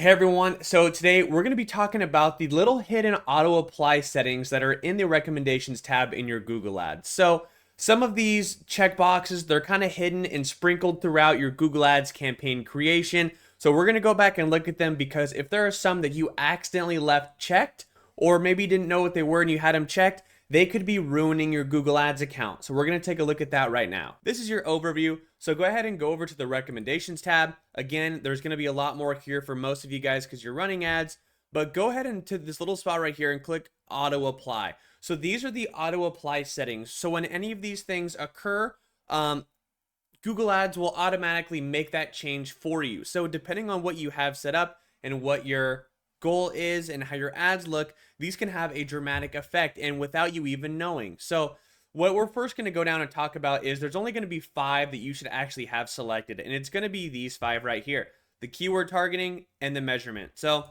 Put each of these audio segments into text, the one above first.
Hey everyone, so today we're going to be talking about the little hidden auto apply settings that are in the recommendations tab in your Google Ads. So some of these checkboxes, they're kind of hidden and sprinkled throughout your Google Ads campaign creation. So we're going to go back and look at them because if there are some that you accidentally left checked or maybe didn't know what they were and you had them checked, they could be ruining your Google Ads account. So we're going to take a look at that right now. This is your overview. So go ahead and go over to the recommendations tab. Again, there's going to be a lot more here for most of you guys because you're running ads, but go ahead and to this little spot right here and click auto apply. So these are the auto apply settings. So when any of these things occur, Google Ads will automatically make that change for you. So depending on what you have set up and what your goal is and how your ads look, these can have a dramatic effect and without you even knowing. So what we're first going to go down and talk about is there's only going to be 5 that you should actually have selected, and it's going to be these 5 right here: the keyword targeting and the measurement. So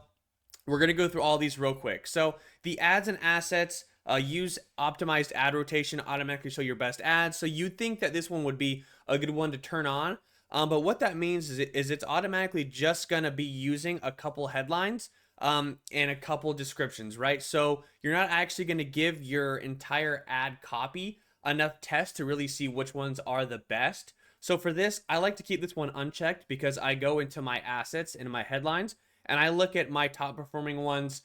we're going to go through all these real quick. So the ads and assets, use optimized ad rotation, automatically show your best ads. So you'd think that this one would be a good one to turn on. But what that means is it's automatically just going to be using a couple headlines and a couple descriptions, right? So you're not actually going to give your entire ad copy enough tests to really see which ones are the best. So for this, I like to keep this one unchecked because I go into my assets and my headlines and I look at my top performing ones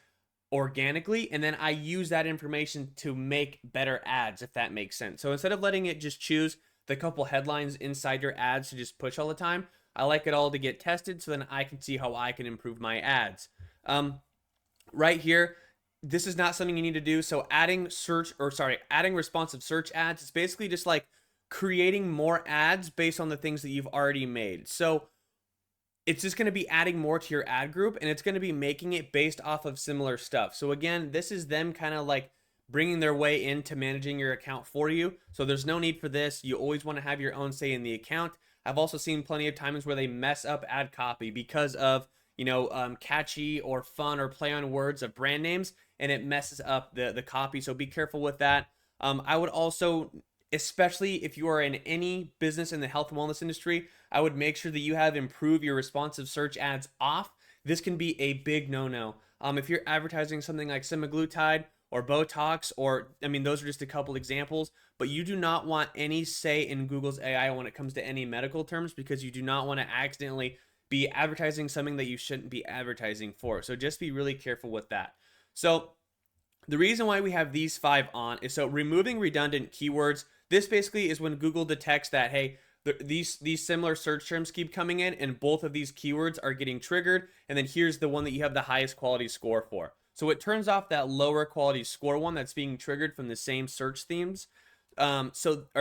organically, and then I use that information to make better ads, if that makes sense. So instead of letting it just choose the couple headlines inside your ads to just push all the time, I like it all to get tested so then I can see how I can improve my ads. Right here, this is not something you need to do. So adding responsive search ads, it's basically just like creating more ads based on the things that you've already made. So it's just going to be adding more to your ad group and it's going to be making it based off of similar stuff. So again, this is them kind of like bringing their way into managing your account for you. So there's no need for this. You always want to have your own say in the account. I've also seen plenty of times where they mess up ad copy because of, catchy or fun or play on words of brand names, and it messes up the copy. So be careful with that. I would also, especially if you are in any business in the health and wellness industry, I would make sure that you have improve your responsive search ads off. This can be a big no-no. If you're advertising something like semaglutide or Botox, or I mean, those are just a couple examples, but you do not want any say in Google's AI when it comes to any medical terms because you do not want to accidentally be advertising something that you shouldn't be advertising for. So just be really careful with that. So the reason why we have these 5 on is so removing redundant keywords. This basically is when Google detects that, hey, these similar search terms keep coming in and both of these keywords are getting triggered, and then here's the one that you have the highest quality score for. So it turns off that lower quality score one that's being triggered from the same search themes, or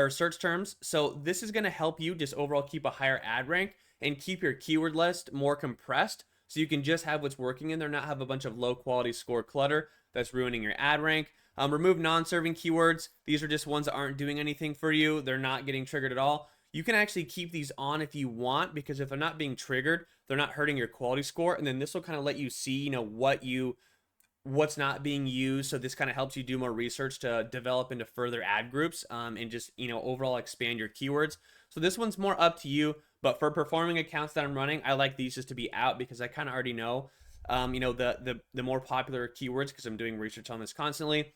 search terms. So this is going to help you just overall keep a higher ad rank and keep your keyword list more compressed so you can just have what's working in there, not have a bunch of low quality score clutter that's ruining your ad rank. Remove non-serving keywords. These are just ones that aren't doing anything for you. They're not getting triggered at all. You can actually keep these on if you want, because if they're not being triggered, they're not hurting your quality score. And then this will kind of let you see, what's not being used. So this kind of helps you do more research to develop into further ad groups, and just, overall expand your keywords. So this one's more up to you. But for performing accounts that I'm running, I like these just to be out because I kind of already know, the more popular keywords because I'm doing research on this constantly.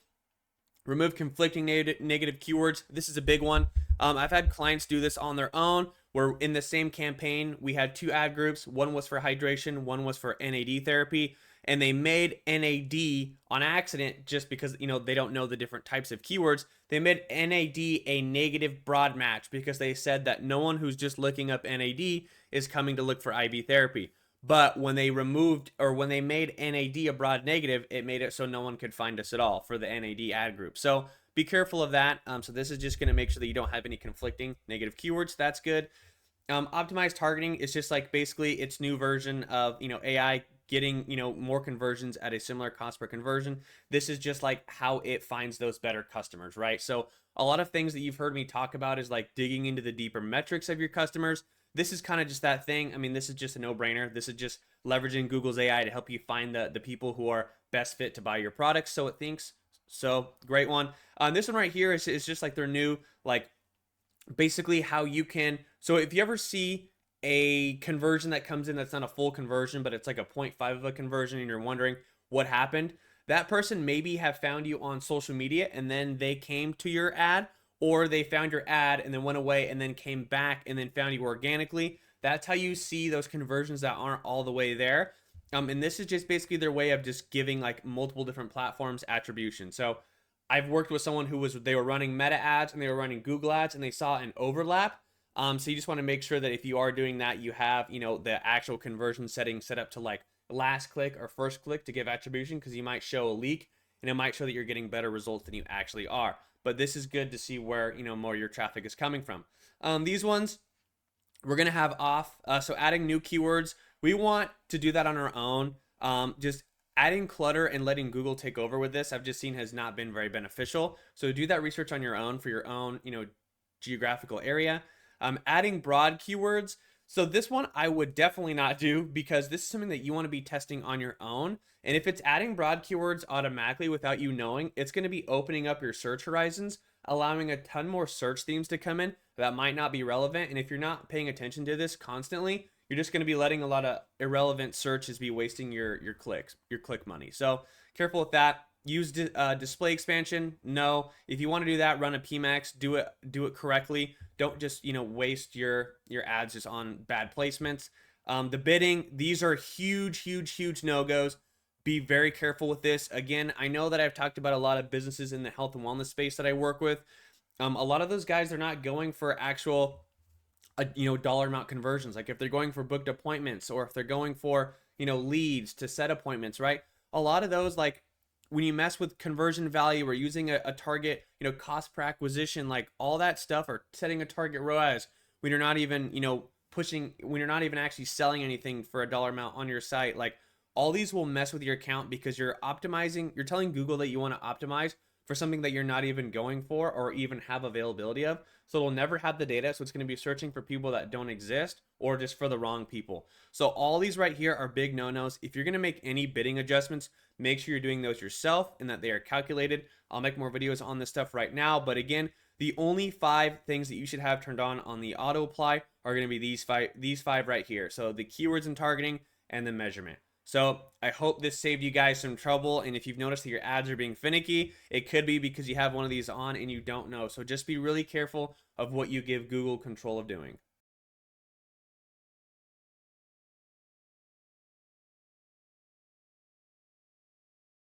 Remove conflicting negative keywords. This is a big one. I've had clients do this on their own, where in the same campaign, we had 2 ad groups. One was for hydration, one was for NAD therapy. And they made NAD on accident just because, they don't know the different types of keywords. They made NAD a negative broad match because they said that no one who's just looking up NAD is coming to look for IV therapy. But when they made NAD a broad negative, it made it so no one could find us at all for the NAD ad group. So be careful of that. So this is just going to make sure that you don't have any conflicting negative keywords. That's good. Optimized targeting is just like basically its new version of, AI getting, more conversions at a similar cost per conversion. This is just like how it finds those better customers, right? So a lot of things that you've heard me talk about is like digging into the deeper metrics of your customers. This is kind of just that thing. I mean, this is just a no-brainer. This is just leveraging Google's AI to help you find the people who are best fit to buy your products, so it thinks. So great one. This one right here is just like their new, like, basically how you can. So if you ever see a conversion that comes in that's not a full conversion, but it's like a 0.5 of a conversion, and you're wondering what happened, that person maybe have found you on social media and then they came to your ad, or they found your ad and then went away and then came back and then found you organically. That's how you see those conversions that aren't all the way there. And this is just basically their way of just giving like multiple different platforms attribution. So I've worked with someone who was, they were running Meta ads and they were running Google ads and they saw an overlap. So you just want to make sure that if you are doing that, you have, the actual conversion setting set up to like last click or first click to give attribution, because you might show a leak and it might show that you're getting better results than you actually are. But this is good to see where, more your traffic is coming from. These ones we're going to have off. So adding new keywords, we want to do that on our own. Just adding clutter and letting Google take over with this, I've just seen has not been very beneficial. So do that research on your own for your own, geographical area. Adding broad keywords. So this one I would definitely not do, because this is something that you want to be testing on your own. And if it's adding broad keywords automatically without you knowing, it's going to be opening up your search horizons, allowing a ton more search themes to come in that might not be relevant. And if you're not paying attention to this constantly, you're just going to be letting a lot of irrelevant searches be wasting your clicks, your click money. So careful with that. Use display expansion. No, if you want to do that, run a PMAX. Do it correctly. Don't just waste your ads just on bad placements. The bidding, these are huge no-goes. Be very careful with this. Again, I know that I've talked about a lot of businesses in the health and wellness space that I work with. A lot of those guys, they're not going for actual dollar amount conversions. Like if they're going for booked appointments, or if they're going for leads to set appointments, right? A lot of those, like when you mess with conversion value or using a target, cost per acquisition, like all that stuff, or setting a target ROAS when you're not even pushing, when you're not even actually selling anything for a dollar amount on your site, like all these will mess with your account, because you're optimizing, you're telling Google that you want to optimize for something that you're not even going for or even have availability of. So it'll never have the data. So it's going to be searching for people that don't exist, or just for the wrong people. So all these right here are big no-nos. If you're going to make any bidding adjustments, make sure you're doing those yourself and that they are calculated. I'll make more videos on this stuff right now. But again, the only 5 things that you should have turned on the auto apply are going to be these five right here. So the keywords and targeting and the measurement. So I hope this saved you guys some trouble. And if you've noticed that your ads are being finicky, it could be because you have one of these on and you don't know. So just be really careful of what you give Google control of doing.